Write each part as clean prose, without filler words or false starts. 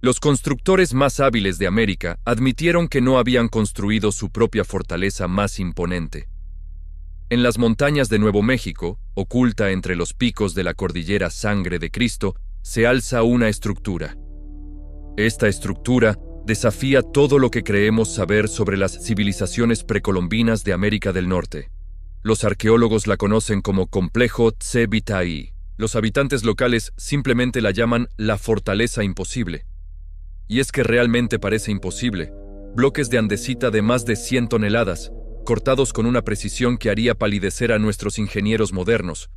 Los constructores más hábiles de América admitieron que no habían construido su propia fortaleza más imponente. En las montañas de Nuevo México, oculta entre los picos de la cordillera Sangre de Cristo, se alza una estructura. Esta estructura desafía todo lo que creemos saber sobre las civilizaciones precolombinas de América del Norte. Los arqueólogos la conocen como Complejo Tse-Bit-Ai. Los habitantes locales simplemente la llaman la Fortaleza Imposible. Y es que realmente parece imposible. Bloques de andesita de más de 100 toneladas, cortados con una precisión que haría palidecer a nuestros ingenieros modernos,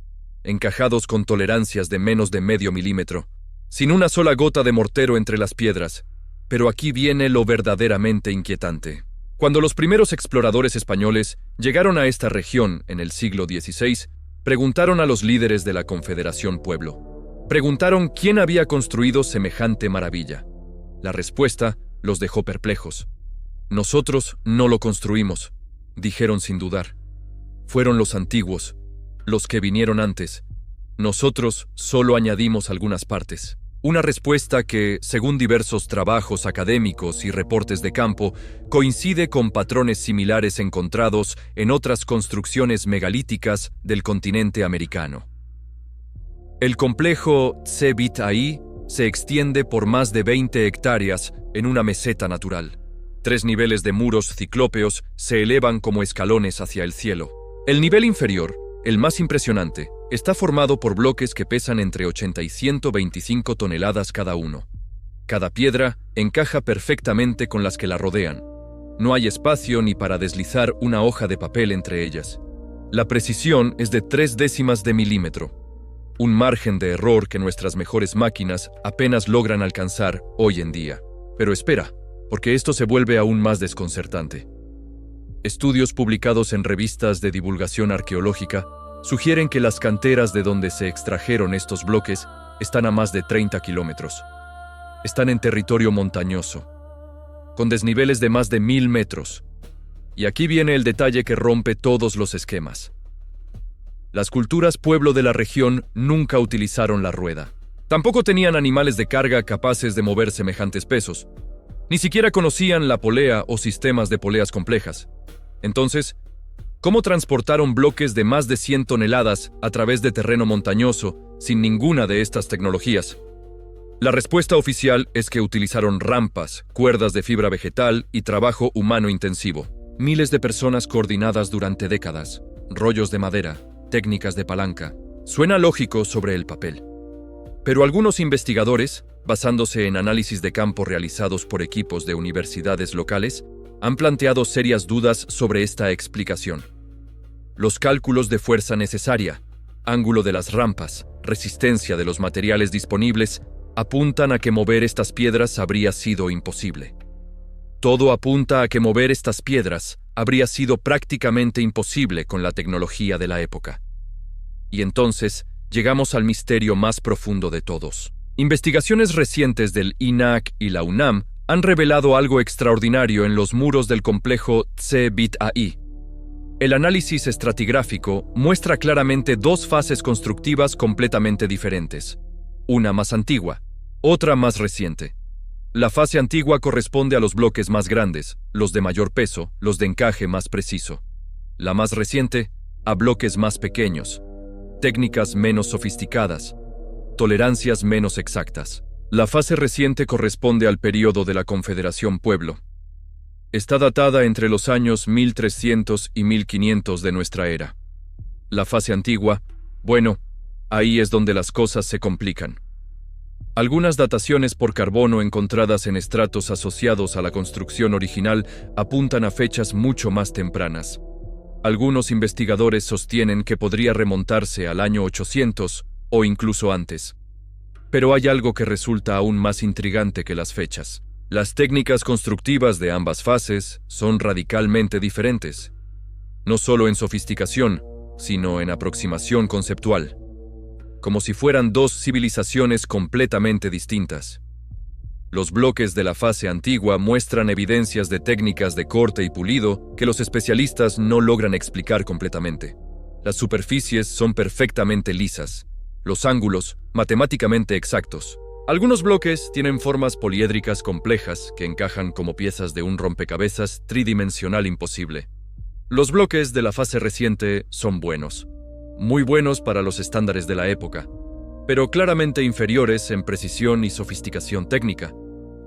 encajados con tolerancias de menos de medio milímetro, sin una sola gota de mortero entre las piedras. Pero aquí viene lo verdaderamente inquietante. Cuando los primeros exploradores españoles llegaron a esta región en el siglo XVI, preguntaron a los líderes de la Confederación Pueblo. Preguntaron quién había construido semejante maravilla. La respuesta los dejó perplejos. Nosotros no lo construimos, dijeron sin dudar. Fueron los antiguos, los que vinieron antes. Nosotros solo añadimos algunas partes. Una respuesta que, según diversos trabajos académicos y reportes de campo, coincide con patrones similares encontrados en otras construcciones megalíticas del continente americano. El complejo Tse-Bit-Ai se extiende por más de 20 hectáreas en una meseta natural. 3 niveles de muros ciclópeos se elevan como escalones hacia el cielo. El nivel inferior, el más impresionante, está formado por bloques que pesan entre 80 y 125 toneladas cada uno. Cada piedra encaja perfectamente con las que la rodean. No hay espacio ni para deslizar una hoja de papel entre ellas. La precisión es de 0,3 de milímetro. Un margen de error que nuestras mejores máquinas apenas logran alcanzar hoy en día. Pero espera, porque esto se vuelve aún más desconcertante. Estudios publicados en revistas de divulgación arqueológica sugieren que las canteras de donde se extrajeron estos bloques están a más de 30 kilómetros. Están en territorio montañoso, con desniveles de más de 1000 metros. Y aquí viene el detalle que rompe todos los esquemas. Las culturas pueblo de la región nunca utilizaron la rueda. Tampoco tenían animales de carga capaces de mover semejantes pesos. Ni siquiera conocían la polea o sistemas de poleas complejas. Entonces, ¿cómo transportaron bloques de más de 100 toneladas a través de terreno montañoso sin ninguna de estas tecnologías? La respuesta oficial es que utilizaron rampas, cuerdas de fibra vegetal y trabajo humano intensivo. Miles de personas coordinadas durante décadas, rollos de madera, técnicas de palanca. Suena lógico sobre el papel. Pero algunos investigadores, basándose en análisis de campo realizados por equipos de universidades locales, han planteado serias dudas sobre esta explicación. Los cálculos de fuerza necesaria, ángulo de las rampas, resistencia de los materiales disponibles, apuntan a que mover estas piedras habría sido imposible. Todo apunta a que mover estas piedras habría sido prácticamente imposible con la tecnología de la época. Y entonces llegamos al misterio más profundo de todos. Investigaciones recientes del INAH y la UNAM han revelado algo extraordinario en los muros del complejo Tse-Bit-Ai. El análisis estratigráfico muestra claramente 2 fases constructivas completamente diferentes. Una más antigua, otra más reciente. La fase antigua corresponde a los bloques más grandes, los de mayor peso, los de encaje más preciso. La más reciente, a bloques más pequeños, técnicas menos sofisticadas, tolerancias menos exactas. La fase reciente corresponde al período de la Confederación Pueblo. Está datada entre los años 1300 y 1500 de nuestra era. La fase antigua, bueno, ahí es donde las cosas se complican. Algunas dataciones por carbono encontradas en estratos asociados a la construcción original apuntan a fechas mucho más tempranas. Algunos investigadores sostienen que podría remontarse al año 800 o incluso antes. Pero hay algo que resulta aún más intrigante que las fechas. Las técnicas constructivas de ambas fases son radicalmente diferentes, no solo en sofisticación, sino en aproximación conceptual. Como si fueran 2 civilizaciones completamente distintas. Los bloques de la fase antigua muestran evidencias de técnicas de corte y pulido que los especialistas no logran explicar completamente. Las superficies son perfectamente lisas, los ángulos matemáticamente exactos, Algunos bloques tienen formas poliédricas complejas que encajan como piezas de un rompecabezas tridimensional imposible. Los bloques de la fase reciente son buenos, muy buenos para los estándares de la época, pero claramente inferiores en precisión y sofisticación técnica.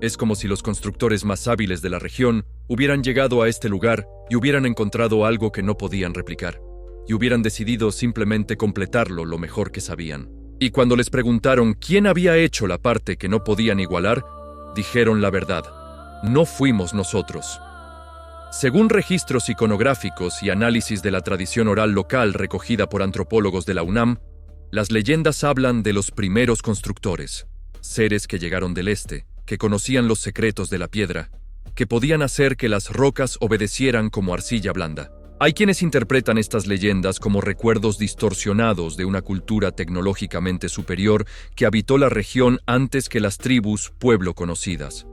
Es como si los constructores más hábiles de la región hubieran llegado a este lugar y hubieran encontrado algo que no podían replicar, y hubieran decidido simplemente completarlo lo mejor que sabían. Y cuando les preguntaron quién había hecho la parte que no podían igualar, dijeron la verdad: no fuimos nosotros. Según registros iconográficos y análisis de la tradición oral local recogida por antropólogos de la UNAM, las leyendas hablan de los primeros constructores, seres que llegaron del este, que conocían los secretos de la piedra, que podían hacer que las rocas obedecieran como arcilla blanda. Hay quienes interpretan estas leyendas como recuerdos distorsionados de una cultura tecnológicamente superior que habitó la región antes que las tribus pueblo conocidas.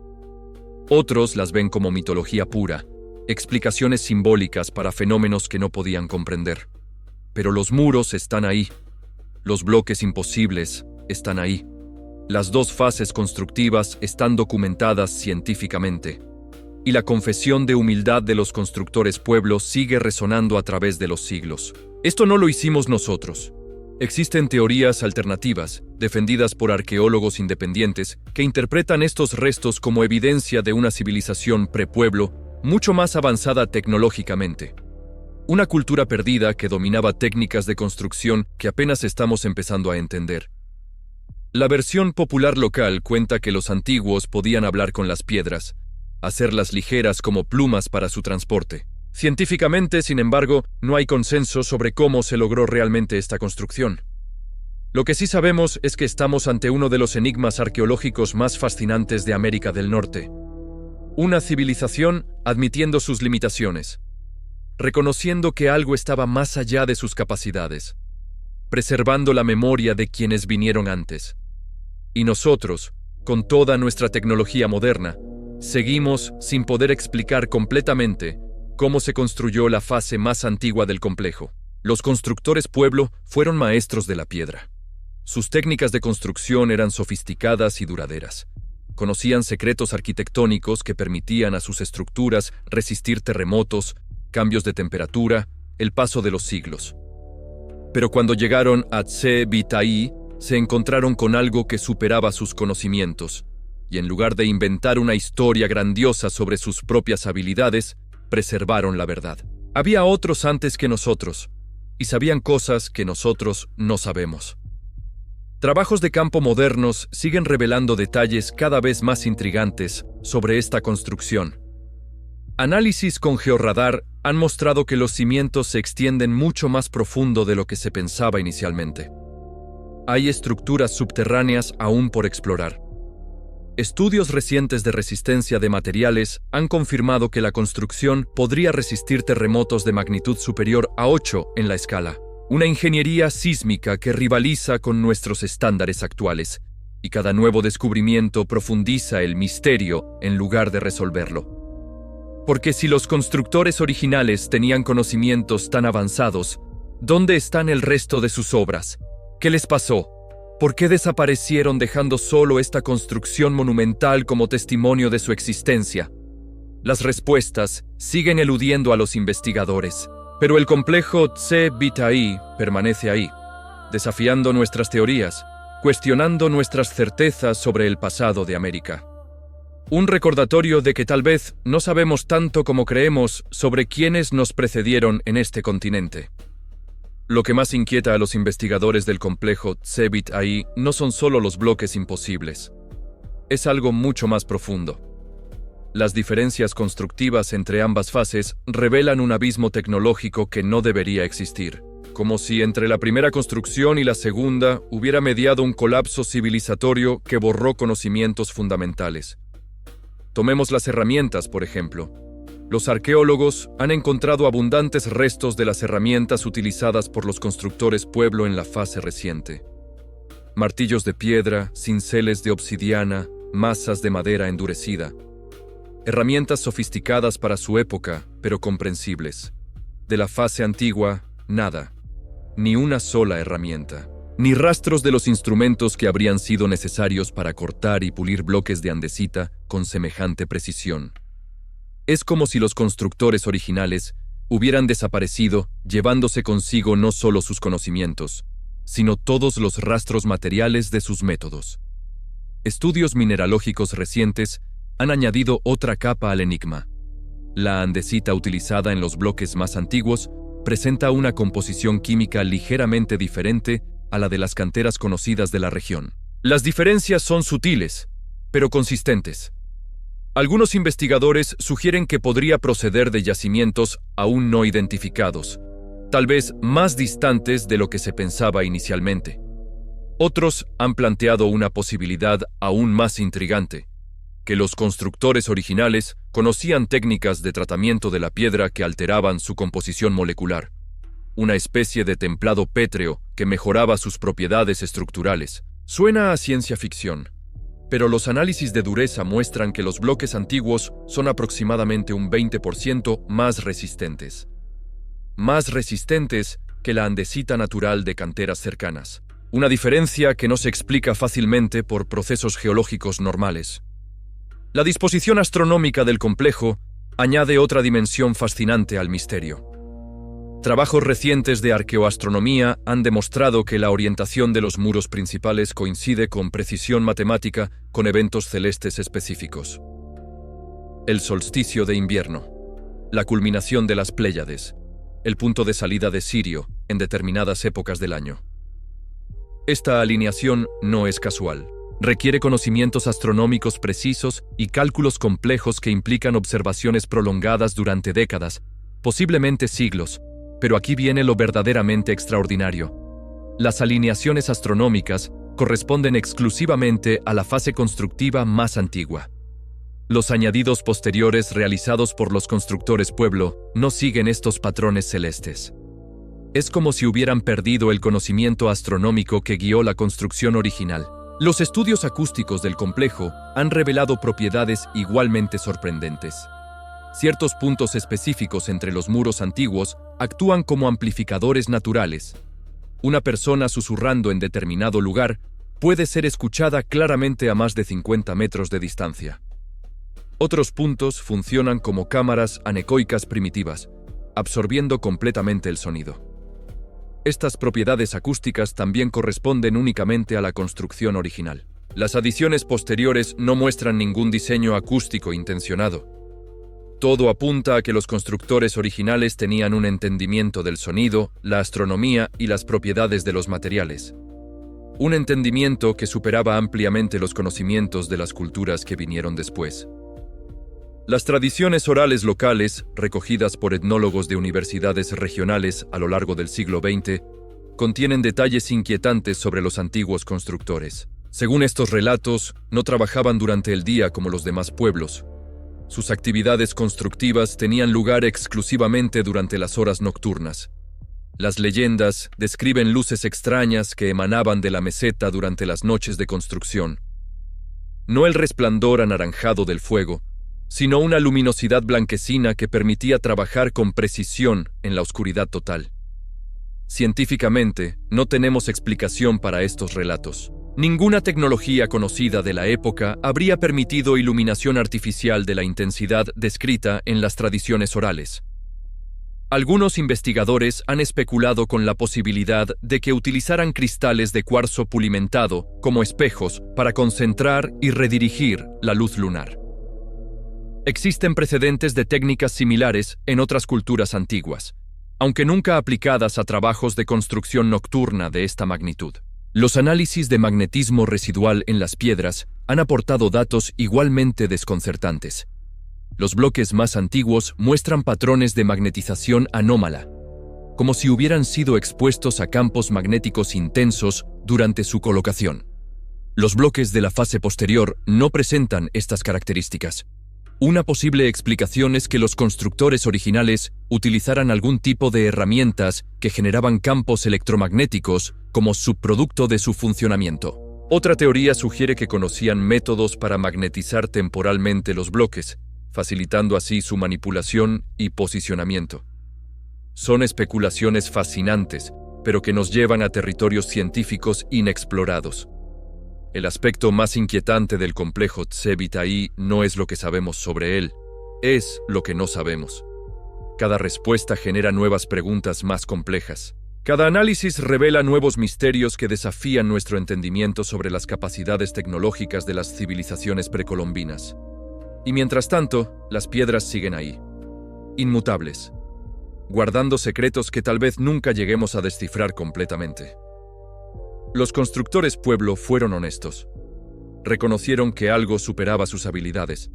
Otros las ven como mitología pura, explicaciones simbólicas para fenómenos que no podían comprender. Pero los muros están ahí. Los bloques imposibles están ahí. Las dos fases constructivas están documentadas científicamente. Y la confesión de humildad de los constructores pueblos sigue resonando a través de los siglos. Esto no lo hicimos nosotros. Existen teorías alternativas, defendidas por arqueólogos independientes, que interpretan estos restos como evidencia de una civilización prepueblo mucho más avanzada tecnológicamente. Una cultura perdida que dominaba técnicas de construcción que apenas estamos empezando a entender. La versión popular local cuenta que los antiguos podían hablar con las piedras, hacerlas ligeras como plumas para su transporte. Científicamente, sin embargo, no hay consenso sobre cómo se logró realmente esta construcción. Lo que sí sabemos es que estamos ante uno de los enigmas arqueológicos más fascinantes de América del Norte. Una civilización admitiendo sus limitaciones, reconociendo que algo estaba más allá de sus capacidades, preservando la memoria de quienes vinieron antes. Y nosotros, con toda nuestra tecnología moderna, seguimos sin poder explicar completamente cómo se construyó la fase más antigua del complejo. Los constructores pueblo fueron maestros de la piedra. Sus técnicas de construcción eran sofisticadas y duraderas. Conocían secretos arquitectónicos que permitían a sus estructuras resistir terremotos, cambios de temperatura, el paso de los siglos. Pero cuando llegaron a Tse-Bitaí, se encontraron con algo que superaba sus conocimientos, y en lugar de inventar una historia grandiosa sobre sus propias habilidades, preservaron la verdad. Había otros antes que nosotros, y sabían cosas que nosotros no sabemos. Trabajos de campo modernos siguen revelando detalles cada vez más intrigantes sobre esta construcción. Análisis con georradar han mostrado que los cimientos se extienden mucho más profundo de lo que se pensaba inicialmente. Hay estructuras subterráneas aún por explorar. Estudios recientes de resistencia de materiales han confirmado que la construcción podría resistir terremotos de magnitud superior a 8 en la escala. Una ingeniería sísmica que rivaliza con nuestros estándares actuales, y cada nuevo descubrimiento profundiza el misterio en lugar de resolverlo. Porque si los constructores originales tenían conocimientos tan avanzados, ¿dónde están el resto de sus obras? ¿Qué les pasó? ¿Por qué desaparecieron dejando solo esta construcción monumental como testimonio de su existencia? Las respuestas siguen eludiendo a los investigadores, pero el complejo Tse-Bitaí permanece ahí, desafiando nuestras teorías, cuestionando nuestras certezas sobre el pasado de América. Un recordatorio de que tal vez no sabemos tanto como creemos sobre quienes nos precedieron en este continente. Lo que más inquieta a los investigadores del complejo Tse-Bitaí no son solo los bloques imposibles. Es algo mucho más profundo. Las diferencias constructivas entre ambas fases revelan un abismo tecnológico que no debería existir, como si entre la primera construcción y la segunda hubiera mediado un colapso civilizatorio que borró conocimientos fundamentales. Tomemos las herramientas, por ejemplo. Los arqueólogos han encontrado abundantes restos de las herramientas utilizadas por los constructores pueblo en la fase reciente. Martillos de piedra, cinceles de obsidiana, masas de madera endurecida. Herramientas sofisticadas para su época, pero comprensibles. De la fase antigua, nada. Ni una sola herramienta. ni rastros de los instrumentos que habrían sido necesarios para cortar y pulir bloques de andesita con semejante precisión. Es como si los constructores originales hubieran desaparecido, llevándose consigo no solo sus conocimientos, sino todos los rastros materiales de sus métodos. Estudios mineralógicos recientes han añadido otra capa al enigma. La andesita utilizada en los bloques más antiguos presenta una composición química ligeramente diferente a la de las canteras conocidas de la región. Las diferencias son sutiles, pero consistentes. Algunos investigadores sugieren que podría proceder de yacimientos aún no identificados, tal vez más distantes de lo que se pensaba inicialmente. Otros han planteado una posibilidad aún más intrigante, que los constructores originales conocían técnicas de tratamiento de la piedra que alteraban su composición molecular, una especie de templado pétreo que mejoraba sus propiedades estructurales. Suena a ciencia ficción, pero los análisis de dureza muestran que los bloques antiguos son aproximadamente un 20% más resistentes. Más resistentes que la andesita natural de canteras cercanas. Una diferencia que no se explica fácilmente por procesos geológicos normales. La disposición astronómica del complejo añade otra dimensión fascinante al misterio. Trabajos recientes de arqueoastronomía han demostrado que la orientación de los muros principales coincide con precisión matemática con eventos celestes específicos. El solsticio de invierno, la culminación de las Pléyades, el punto de salida de Sirio en determinadas épocas del año. Esta alineación no es casual. Requiere conocimientos astronómicos precisos y cálculos complejos que implican observaciones prolongadas durante décadas, posiblemente siglos. Pero aquí viene lo verdaderamente extraordinario. Las alineaciones astronómicas corresponden exclusivamente a la fase constructiva más antigua. Los añadidos posteriores realizados por los constructores pueblo no siguen estos patrones celestes. Es como si hubieran perdido el conocimiento astronómico que guió la construcción original. Los estudios acústicos del complejo han revelado propiedades igualmente sorprendentes. Ciertos puntos específicos entre los muros antiguos actúan como amplificadores naturales. Una persona susurrando en determinado lugar puede ser escuchada claramente a más de 50 metros de distancia. Otros puntos funcionan como cámaras anecoicas primitivas, absorbiendo completamente el sonido. Estas propiedades acústicas también corresponden únicamente a la construcción original. Las adiciones posteriores no muestran ningún diseño acústico intencionado. Todo apunta a que los constructores originales tenían un entendimiento del sonido, la astronomía y las propiedades de los materiales. Un entendimiento que superaba ampliamente los conocimientos de las culturas que vinieron después. Las tradiciones orales locales, recogidas por etnólogos de universidades regionales a lo largo del siglo XX, contienen detalles inquietantes sobre los antiguos constructores. Según estos relatos, no trabajaban durante el día como los demás pueblos. Sus actividades constructivas tenían lugar exclusivamente durante las horas nocturnas. Las leyendas describen luces extrañas que emanaban de la meseta durante las noches de construcción. No el resplandor anaranjado del fuego, sino una luminosidad blanquecina que permitía trabajar con precisión en la oscuridad total. Científicamente, no tenemos explicación para estos relatos. Ninguna tecnología conocida de la época habría permitido iluminación artificial de la intensidad descrita en las tradiciones orales. Algunos investigadores han especulado con la posibilidad de que utilizaran cristales de cuarzo pulimentado como espejos para concentrar y redirigir la luz lunar. Existen precedentes de técnicas similares en otras culturas antiguas, aunque nunca aplicadas a trabajos de construcción nocturna de esta magnitud. Los análisis de magnetismo residual en las piedras han aportado datos igualmente desconcertantes. Los bloques más antiguos muestran patrones de magnetización anómala, como si hubieran sido expuestos a campos magnéticos intensos durante su colocación. Los bloques de la fase posterior no presentan estas características. Una posible explicación es que los constructores originales utilizaran algún tipo de herramientas que generaban campos electromagnéticos como subproducto de su funcionamiento. Otra teoría sugiere que conocían métodos para magnetizar temporalmente los bloques, facilitando así su manipulación y posicionamiento. Son especulaciones fascinantes, pero que nos llevan a territorios científicos inexplorados. El aspecto más inquietante del complejo Tse-Vita'i no es lo que sabemos sobre él, es lo que no sabemos. Cada respuesta genera nuevas preguntas más complejas. Cada análisis revela nuevos misterios que desafían nuestro entendimiento sobre las capacidades tecnológicas de las civilizaciones precolombinas. Y mientras tanto, las piedras siguen ahí, inmutables, guardando secretos que tal vez nunca lleguemos a descifrar completamente. Los constructores pueblo fueron honestos. Reconocieron que algo superaba sus habilidades.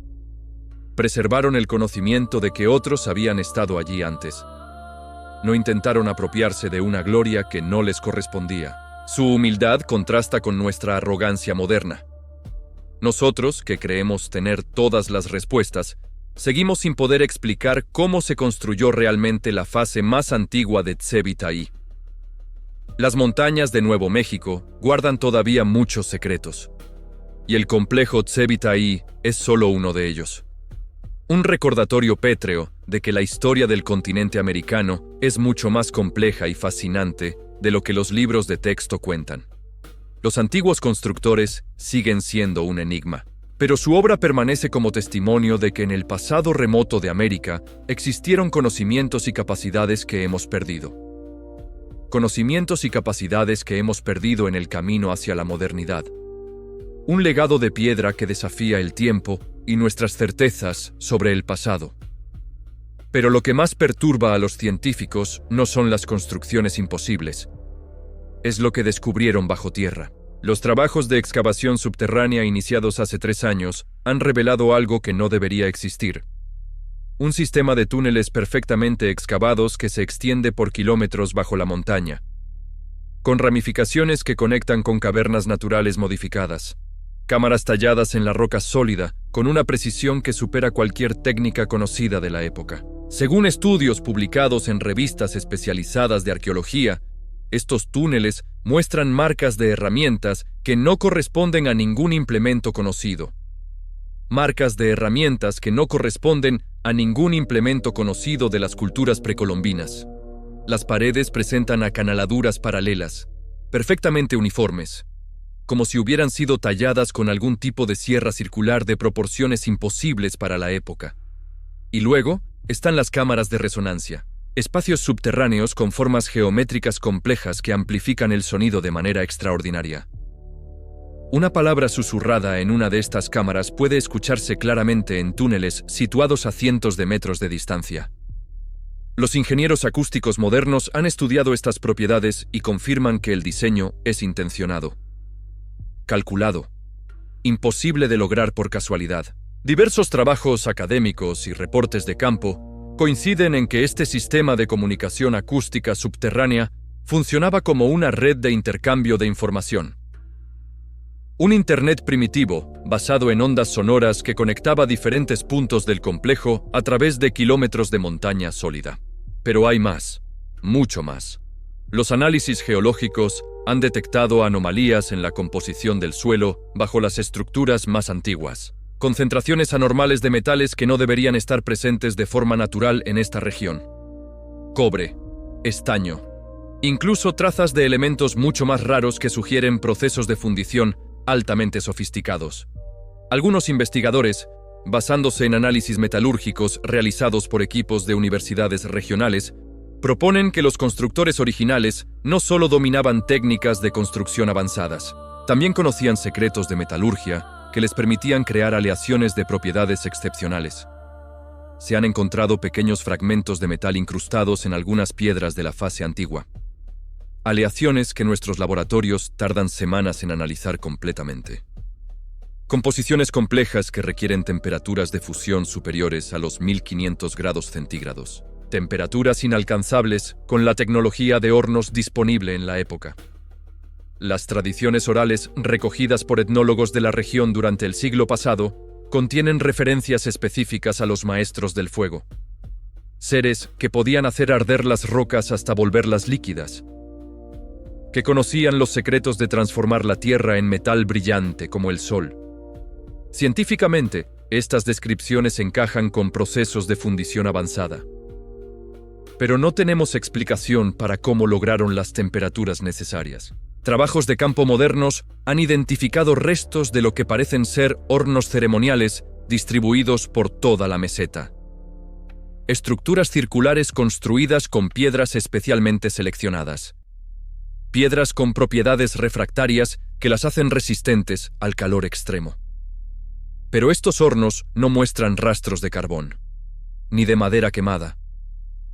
Preservaron el conocimiento de que otros habían estado allí antes. No intentaron apropiarse de una gloria que no les correspondía. Su humildad contrasta con nuestra arrogancia moderna. Nosotros, que creemos tener todas las respuestas, seguimos sin poder explicar cómo se construyó realmente la fase más antigua de Tse-Vita'i. Las montañas de Nuevo México guardan todavía muchos secretos, y el complejo Tse-Vita'i es solo uno de ellos. Un recordatorio pétreo de que la historia del continente americano es mucho más compleja y fascinante de lo que los libros de texto cuentan. Los antiguos constructores siguen siendo un enigma, pero su obra permanece como testimonio de que en el pasado remoto de América existieron conocimientos y capacidades que hemos perdido. Conocimientos y capacidades que hemos perdido en el camino hacia la modernidad. Un legado de piedra que desafía el tiempo y nuestras certezas sobre el pasado. Pero lo que más perturba a los científicos no son las construcciones imposibles. Es lo que descubrieron bajo tierra. Los trabajos de excavación subterránea iniciados hace 3 años han revelado algo que no debería existir. Un sistema de túneles perfectamente excavados que se extiende por kilómetros bajo la montaña, con ramificaciones que conectan con cavernas naturales modificadas. Cámaras talladas en la roca sólida, con una precisión que supera cualquier técnica conocida de la época. Según estudios publicados en revistas especializadas de arqueología, estos túneles muestran marcas de herramientas que no corresponden a ningún implemento conocido. Marcas de herramientas que no corresponden a ningún implemento conocido de las culturas precolombinas. Las paredes presentan acanaladuras paralelas, perfectamente uniformes, como si hubieran sido talladas con algún tipo de sierra circular de proporciones imposibles para la época. Y luego están las cámaras de resonancia, espacios subterráneos con formas geométricas complejas que amplifican el sonido de manera extraordinaria. Una palabra susurrada en una de estas cámaras puede escucharse claramente en túneles situados a cientos de metros de distancia. Los ingenieros acústicos modernos han estudiado estas propiedades y confirman que el diseño es intencionado, calculado, imposible de lograr por casualidad. Diversos trabajos académicos y reportes de campo coinciden en que este sistema de comunicación acústica subterránea funcionaba como una red de intercambio de información. Un Internet primitivo, basado en ondas sonoras que conectaba diferentes puntos del complejo a través de kilómetros de montaña sólida. Pero hay más, mucho más. Los análisis geológicos han detectado anomalías en la composición del suelo bajo las estructuras más antiguas. Concentraciones anormales de metales que no deberían estar presentes de forma natural en esta región. Cobre, estaño, incluso trazas de elementos mucho más raros que sugieren procesos de fundición altamente sofisticados. Algunos investigadores, basándose en análisis metalúrgicos realizados por equipos de universidades regionales, proponen que los constructores originales no solo dominaban técnicas de construcción avanzadas, también conocían secretos de metalurgia que les permitían crear aleaciones de propiedades excepcionales. Se han encontrado pequeños fragmentos de metal incrustados en algunas piedras de la fase antigua. Aleaciones que nuestros laboratorios tardan semanas en analizar completamente. Composiciones complejas que requieren temperaturas de fusión superiores a los 1500 grados centígrados. Temperaturas inalcanzables con la tecnología de hornos disponible en la época. Las tradiciones orales recogidas por etnólogos de la región durante el siglo pasado contienen referencias específicas a los maestros del fuego. Seres que podían hacer arder las rocas hasta volverlas líquidas, que conocían los secretos de transformar la tierra en metal brillante como el sol. Científicamente, estas descripciones encajan con procesos de fundición avanzada. pero no tenemos explicación para cómo lograron las temperaturas necesarias. Trabajos de campo modernos han identificado restos de lo que parecen ser hornos ceremoniales distribuidos por toda la meseta. Estructuras circulares construidas con piedras especialmente seleccionadas. Piedras con propiedades refractarias que las hacen resistentes al calor extremo. Pero estos hornos no muestran rastros de carbón, ni de madera quemada,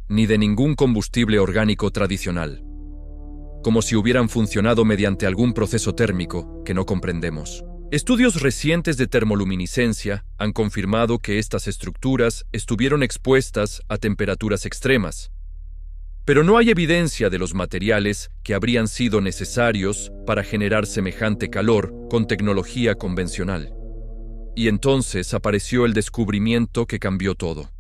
ni de ningún combustible orgánico tradicional, como si hubieran funcionado mediante algún proceso térmico que no comprendemos. Estudios recientes de termoluminiscencia han confirmado que estas estructuras estuvieron expuestas a temperaturas extremas, pero no hay evidencia de los materiales que habrían sido necesarios para generar semejante calor con tecnología convencional. Y entonces apareció el descubrimiento que cambió todo.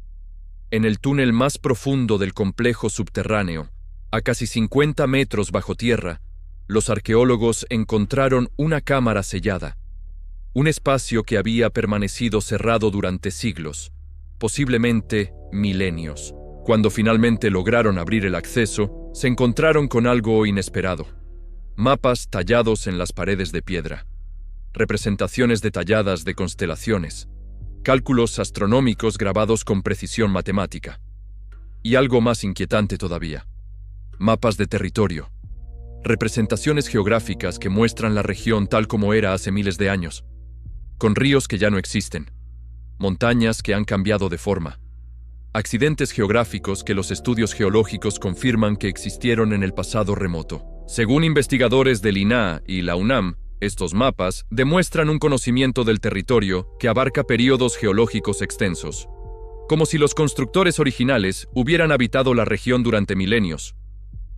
En el túnel más profundo del complejo subterráneo, a casi 50 metros bajo tierra, los arqueólogos encontraron una cámara sellada, un espacio que había permanecido cerrado durante siglos, posiblemente milenios. Cuando finalmente lograron abrir el acceso, se encontraron con algo inesperado. Mapas tallados en las paredes de piedra, representaciones detalladas de constelaciones, cálculos astronómicos grabados con precisión matemática. Y algo más inquietante todavía: mapas de territorio, representaciones geográficas que muestran la región tal como era hace miles de años, con ríos que ya no existen, montañas que han cambiado de forma, accidentes geográficos que los estudios geológicos confirman que existieron en el pasado remoto. Según investigadores del INAH y la UNAM, estos mapas demuestran un conocimiento del territorio que abarca períodos geológicos extensos, como si los constructores originales hubieran habitado la región durante milenios,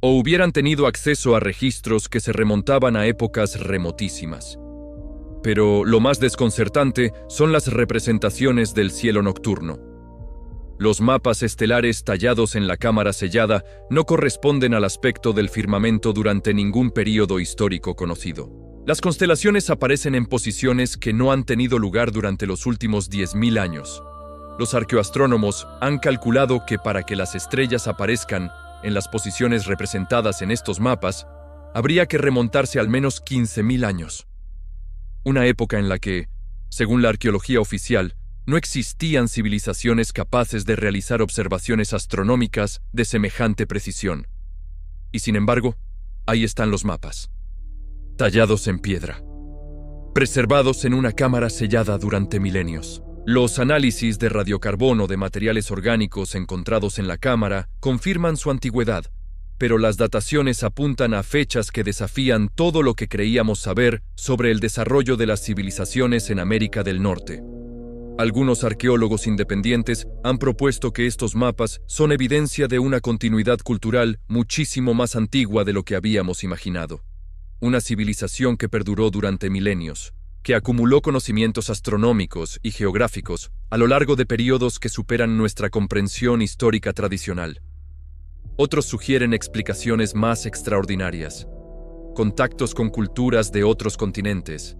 o hubieran tenido acceso a registros que se remontaban a épocas remotísimas. Pero lo más desconcertante son las representaciones del cielo nocturno. Los mapas estelares tallados en la cámara sellada no corresponden al aspecto del firmamento durante ningún período histórico conocido. Las constelaciones aparecen en posiciones que no han tenido lugar durante los últimos 10.000 años. Los arqueoastrónomos han calculado que para que las estrellas aparezcan en las posiciones representadas en estos mapas, habría que remontarse al menos 15.000 años. Una época en la que, según la arqueología oficial, no existían civilizaciones capaces de realizar observaciones astronómicas de semejante precisión. Y sin embargo, ahí están los mapas, tallados en piedra, preservados en una cámara sellada durante milenios. Los análisis de radiocarbono de materiales orgánicos encontrados en la cámara confirman su antigüedad, pero las dataciones apuntan a fechas que desafían todo lo que creíamos saber sobre el desarrollo de las civilizaciones en América del Norte. Algunos arqueólogos independientes han propuesto que estos mapas son evidencia de una continuidad cultural muchísimo más antigua de lo que habíamos imaginado. Una civilización que perduró durante milenios, que acumuló conocimientos astronómicos y geográficos a lo largo de períodos que superan nuestra comprensión histórica tradicional. Otros sugieren explicaciones más extraordinarias: contactos con culturas de otros continentes,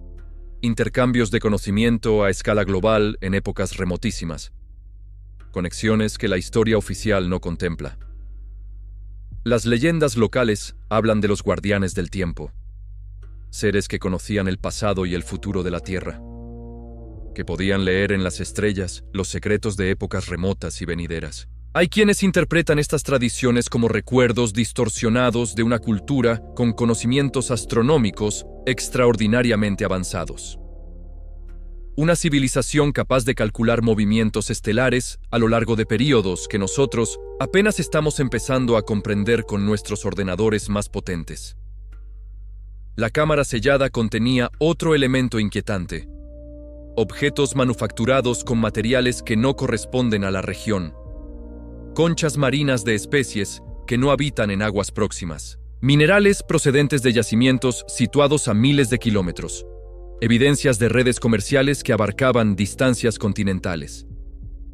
intercambios de conocimiento a escala global en épocas remotísimas, conexiones que la historia oficial no contempla. Las leyendas locales hablan de los guardianes del tiempo, seres que conocían el pasado y el futuro de la Tierra, que podían leer en las estrellas los secretos de épocas remotas y venideras. Hay quienes interpretan estas tradiciones como recuerdos distorsionados de una cultura con conocimientos astronómicos extraordinariamente avanzados. Una civilización capaz de calcular movimientos estelares a lo largo de períodos que nosotros apenas estamos empezando a comprender con nuestros ordenadores más potentes. La cámara sellada contenía otro elemento inquietante: objetos manufacturados con materiales que no corresponden a la región, conchas marinas de especies que no habitan en aguas próximas, minerales procedentes de yacimientos situados a miles de kilómetros, evidencias de redes comerciales que abarcaban distancias continentales.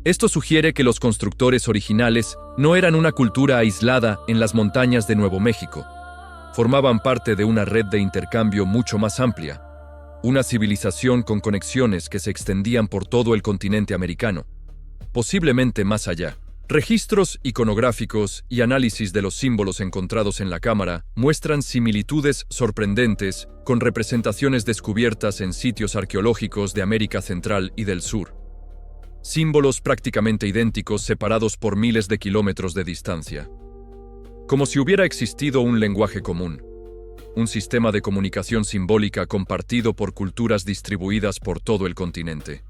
Esto sugiere que los constructores originales no eran una cultura aislada en las montañas de Nuevo México. Formaban parte de una red de intercambio mucho más amplia, una civilización con conexiones que se extendían por todo el continente americano, posiblemente más allá. Registros iconográficos y análisis de los símbolos encontrados en la cámara muestran similitudes sorprendentes con representaciones descubiertas en sitios arqueológicos de América Central y del Sur. Símbolos prácticamente idénticos separados por miles de kilómetros de distancia. Como si hubiera existido un lenguaje común, un sistema de comunicación simbólica compartido por culturas distribuidas por todo el continente.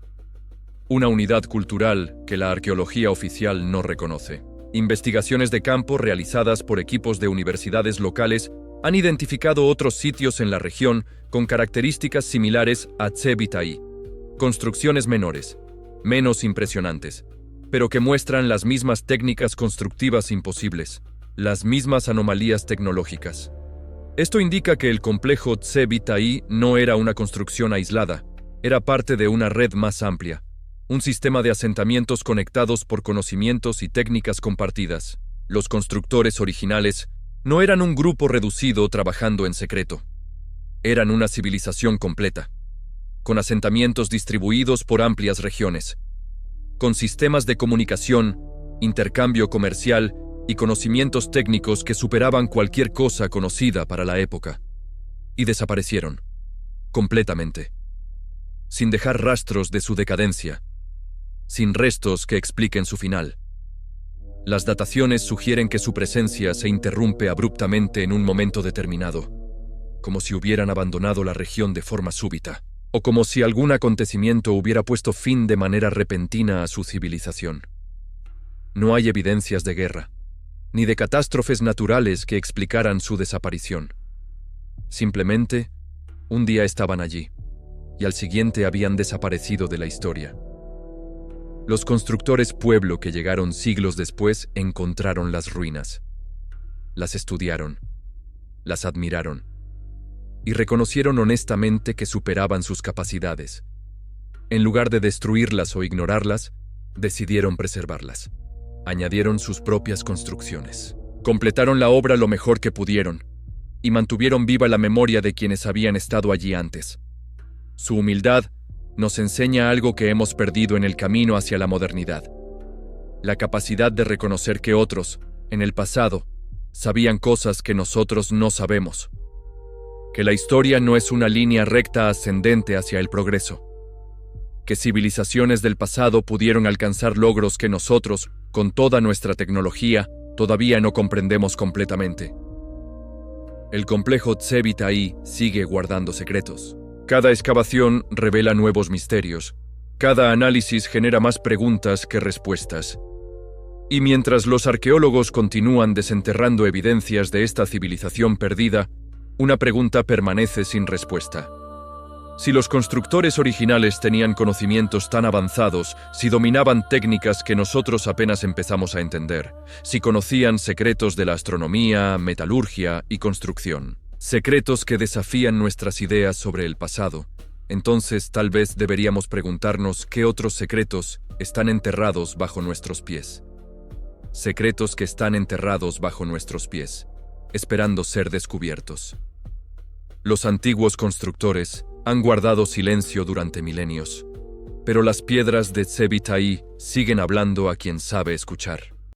Una unidad cultural que la arqueología oficial no reconoce. Investigaciones de campo realizadas por equipos de universidades locales han identificado otros sitios en la región con características similares a Tse-Bitaí. Construcciones menores, menos impresionantes, pero que muestran las mismas técnicas constructivas imposibles, las mismas anomalías tecnológicas. Esto indica que el complejo Tse-Bitaí no era una construcción aislada, era parte de una red más amplia. Un sistema de asentamientos conectados por conocimientos y técnicas compartidas. Los constructores originales no eran un grupo reducido trabajando en secreto. Eran una civilización completa, con asentamientos distribuidos por amplias regiones, con sistemas de comunicación, intercambio comercial y conocimientos técnicos que superaban cualquier cosa conocida para la época. Y desaparecieron, completamente, sin dejar rastros de su decadencia, sin restos que expliquen su final. Las dataciones sugieren que su presencia se interrumpe abruptamente en un momento determinado, como si hubieran abandonado la región de forma súbita, o como si algún acontecimiento hubiera puesto fin de manera repentina a su civilización. No hay evidencias de guerra, ni de catástrofes naturales que explicaran su desaparición. Simplemente, un día estaban allí, y al siguiente habían desaparecido de la historia. Los constructores pueblo que llegaron siglos después encontraron las ruinas. Las estudiaron, las admiraron, y reconocieron honestamente que superaban sus capacidades. En lugar de destruirlas o ignorarlas, decidieron preservarlas. Añadieron sus propias construcciones. Completaron la obra lo mejor que pudieron, y mantuvieron viva la memoria de quienes habían estado allí antes. Su humildad nos enseña algo que hemos perdido en el camino hacia la modernidad. La capacidad de reconocer que otros, en el pasado, sabían cosas que nosotros no sabemos. Que la historia no es una línea recta ascendente hacia el progreso. Que civilizaciones del pasado pudieron alcanzar logros que nosotros, con toda nuestra tecnología, todavía no comprendemos completamente. El complejo Tse-Bitaí sigue guardando secretos. Cada excavación revela nuevos misterios. Cada análisis genera más preguntas que respuestas. Y mientras los arqueólogos continúan desenterrando evidencias de esta civilización perdida, una pregunta permanece sin respuesta. Si los constructores originales tenían conocimientos tan avanzados, si dominaban técnicas que nosotros apenas empezamos a entender, si conocían secretos de la astronomía, metalurgia y construcción, secretos que desafían nuestras ideas sobre el pasado, entonces tal vez deberíamos preguntarnos qué otros secretos están enterrados bajo nuestros pies. Secretos que están enterrados bajo nuestros pies, esperando ser descubiertos. Los antiguos constructores han guardado silencio durante milenios, pero las piedras de Tse-Bitaí siguen hablando a quien sabe escuchar.